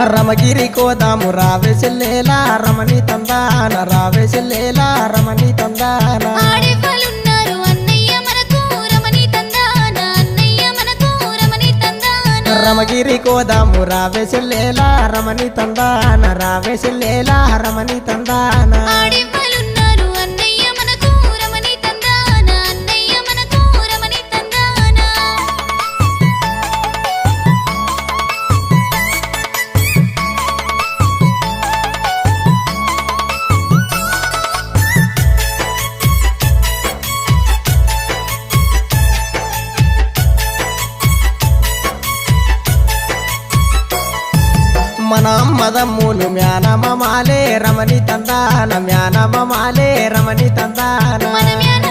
రమగిరి కోదాము రావే చెల్లేలా రమణి తందాన రావే చెల్లేలా రమణి తందాన ఆడేవాళ్ళున్నారు అన్నయ్య మనకు రమణి తందాన అన్నయ్య మనకు రమణి తందాన రమగిరి కోదాము రావే చెల్లేలా రమణి తందాన రావే చెల్లేలా రమణి తందాన ఆడేవాళ్ళున్నారు అన్నయ్య మనకు రమణి తందాన అన్నయ్య మనకు రమణి తందాన మన మదమ్ములు మ్యానమాలే రమణి తందాన మ్యానమాలే రమణి తందాన మన మ్యాన